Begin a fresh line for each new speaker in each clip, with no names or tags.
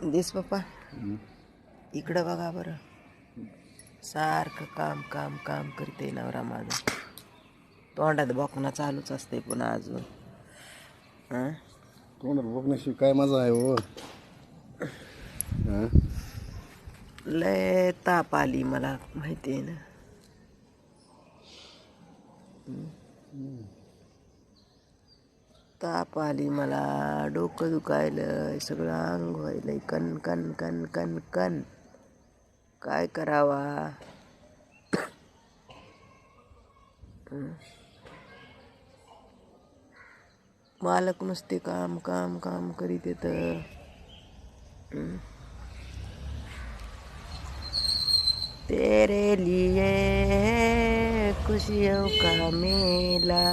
दिस पप्पा इकडं बघा बरं. सारखं काम काम काम करते नवरा माझा. तोंडात बॉकणं चालूच असते पुन्हा अजून.
तोंडात बघण्याशिवाय काय मजा आहे हो.
लय ताप आली मला माहिती आहे ना. ताप आली मला, डोकं दुखायलं, सगळं अंग व्हायलंय कन कन कन कन कन. काय करावा. मालक नुसते काम काम काम करीत येत. तेरे लिए खुशियों का मेला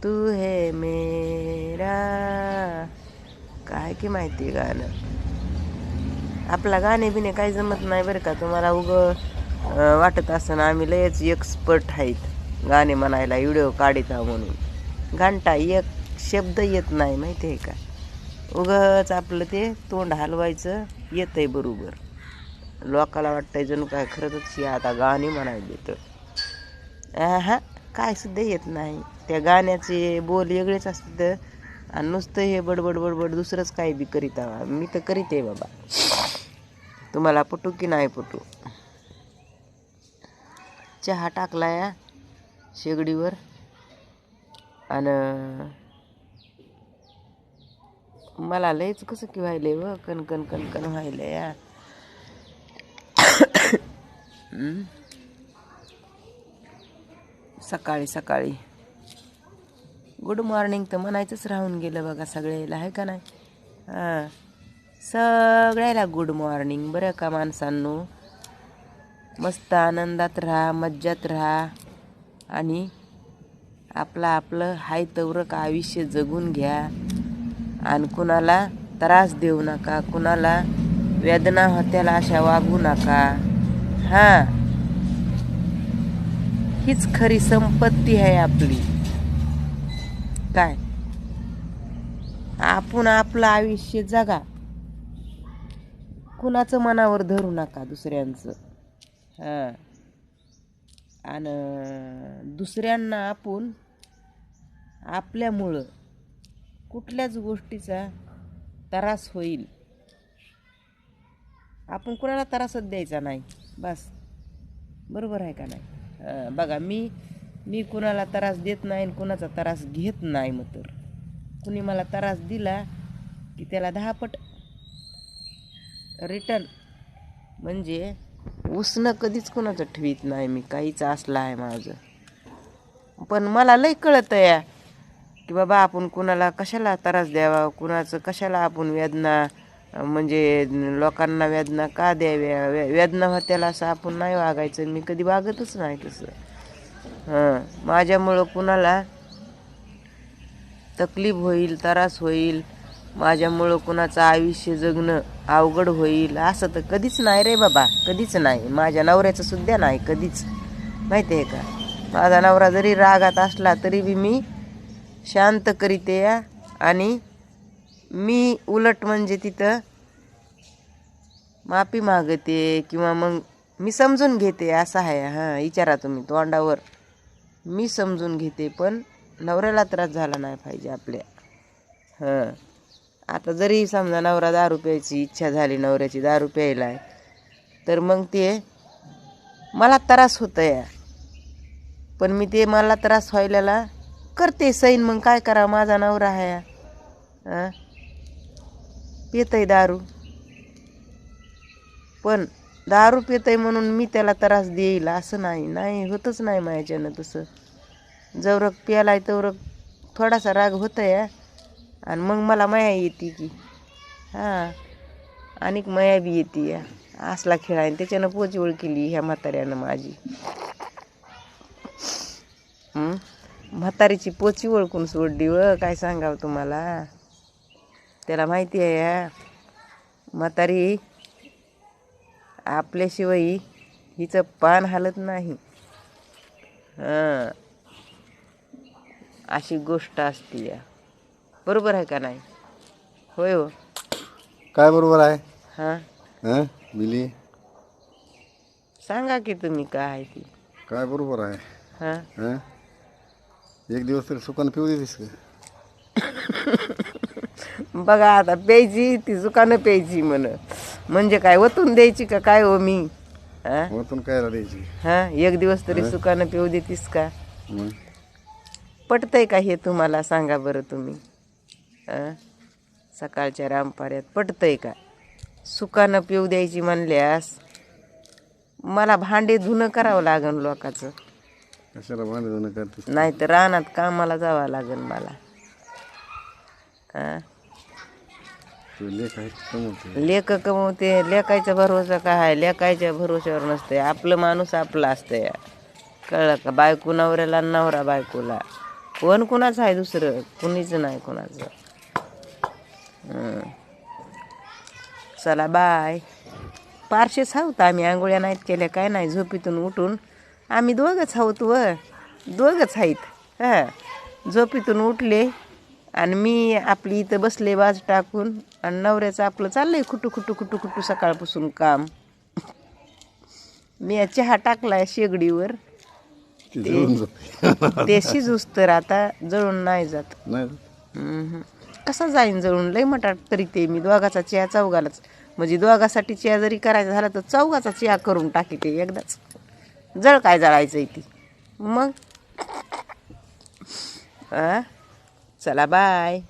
तू है मेरा. काय की माहिती गाणं. आपला गाणे बिने काही जमत नाही बरं का. तुम्हाला वाटत असं आम्ही लयच एक्सपर्ट आहेत गाणे म्हणायला, व्हिडिओ काढिता म्हणून. घंटा एक शब्द येत नाही माहिती आहे का. उगच आपलं ते तोंड हलवायचं येतंय बरोबर. लोकाला वाटतंय जणू काय खरंच आता गाणी म्हणायला तर हा काय सुद्धा येत नाही. त्या गाण्याचे बोल वेगळेच असतात आणि नुसतं हे बडबड बडबड दुसरंच काय बी करीत आवा. मी तर करीत आहे बाबा. तुम्हाला पटू की नाही पटू. चहा टाकला या शेगडीवर आणि मला लयच कसं की व्हायलंय व कणकण कणकण व्हायलंय या. सकाळी सकाळी गुड मॉर्निंग तर म्हणायचंच राहून गेलं बघा सगळ्याला, आहे का नाही. हां, सगळ्याला गुड मॉर्निंग बरं का माणसांनो. मस्त आनंदात राहा, मज्जात राहा आणि आपलं हाय तवरक आयुष्य जगून घ्या. आणि कुणाला त्रास देऊ नका, कुणाला वेदना होत्याला अशा वागू नका. हां, हीच खरी संपत्ती आहे आपली. काय आपण आपलं आयुष्य जगा, कुणाचं मनावर धरू नका दुसऱ्यांचं. हां, आणि दुसऱ्यांना आपण आपल्यामुळं कुठल्याच गोष्टीचा त्रास होईल आपण कुणाला त्रासच द्यायचा नाही बस. बरोबर आहे का नाही. बघा मी कुणाला त्रास देत नाही आणि कुणाचा त्रास घेत नाही. मग तर कुणी मला त्रास दिला की त्याला 10 पट रिटर्न. म्हणजे उसणं कधीच कुणाचं ठेवीत नाही मी. काहीच असलं आहे माझं. पण मला लय कळतं या की बाबा आपण कुणाला कशाला त्रास द्यावा, कुणाचं कशाला आपण वेदना, म्हणजे लोकांना वेदना का द्याव्या. वेदना होत्याला असं आपण नाही वागायचं. मी कधी वागतच नाही तसं. माझ्यामुळं कुणाला तकलीफ होईल, त्रास होईल, माझ्यामुळं कुणाचं आयुष्य जगणं अवघड होईल असं तर कधीच नाही रे बाबा. कधीच नाही. माझ्या नवऱ्याचं सुद्धा नाही कधीच. माहिती आहे का. माझा नवरा जरी रागात असला तरी बी मी शांत करीते या. आणि मी उलट म्हणजे तिथं माफी मागते किंवा मग मी समजून घेते असं आहे. हां, विचारा तुम्ही तोंडावर. मी समजून घेते पण नवऱ्याला त्रास झाला नाही पाहिजे आपल्या. हां, आता जरी समजा नवरा दारू प्यायची इच्छा झाली, नवऱ्याची दारू प्यायला आहे, तर मग ते मला त्रास होतं या. पण मी ते मला त्रास व्हायला करते सैन. मग काय करा, माझा नवरा आहे. पितय दारू, पण दारू पितय म्हणून मी त्याला त्रास देईल असं नाही. नाही होतच नाही माझ्यानं तसं. जवरक प्यालाय तवरक थोडासा राग होतं या. आणि मग मला माया येते की. हां, आणि माया बी येते या. असला खेळ आहे. त्याच्यानं पोचवळ केली ह्या म्हाताऱ्यानं माझी. म्हातारीची पोची ओळखून सोडली व काय सांगावं तुम्हाला. त्याला माहिती आहे या म्हातारी आपल्याशिवाय हिचं पान हालत नाही. हां, अशी गोष्ट असते या. बरोबर आहे का नाही. होय हो.
काय बरोबर आहे
हां
हं बिली
सांगा की तुम्ही काय आहे ती
काय बरोबर आहे
हां
हं एक दिवस तरी सुकान पिऊ देतीस का
बघा आता प्यायची ती सुकानं प्यायची म्हणजे काय ओतून द्यायची का काय हो मी हां
वतून कायला द्यायची
हां एक दिवस तरी सुकानं पिऊ देतीस का
मग
पटतंय का हे तुम्हाला सांगा बरं तुम्ही हां सकाळच्या रामपाऱ्यात पटतंय का सुकानं पिऊ द्यायची म्हणल्यास मला भांडे धुणं करावं लागन लोकांचं
कशाला भांडे धुणं करतेस
नाही तर रानात कामाला जावं लागेल मला हां
तू लेख आहे कमवते
लेख कमवते लेकायचा भरोसा काय आहे लेकायच्या भरोश्यावर नसते आपलं माणूस आपला असतंय कळलं का बायको नवऱ्याला नवरा बायकोला कोण कुणाचं आहे दुसरं कुणीच नाही कुणाचं चला बाय पारशेच आहोत आम्ही आंघोळ्या नाहीत केल्या काय नाही झोपीतून उठून आम्ही दोघंच आहोत दोघंच आहेत हां झोपीतून उठले आणि मी आपली इथं बसले बाज टाकून आणि नवऱ्याचं आपलं चाललंय खुटू सकाळपासून काम मी चहा टाकलाय शेगडीवर
ती जळून जाते
ते शिजूस तर आता जळून नाही जात
नाही
कसा जाईन जळून लय मटाट तरी ते मी दोघाचा चहा चौघालाच म्हणजे दोघासाठी चहा जरी करायचा झाला तर चौघाचा चहा करून टाकीते एकदाच जळ काय जळायचं ती मग चला बाय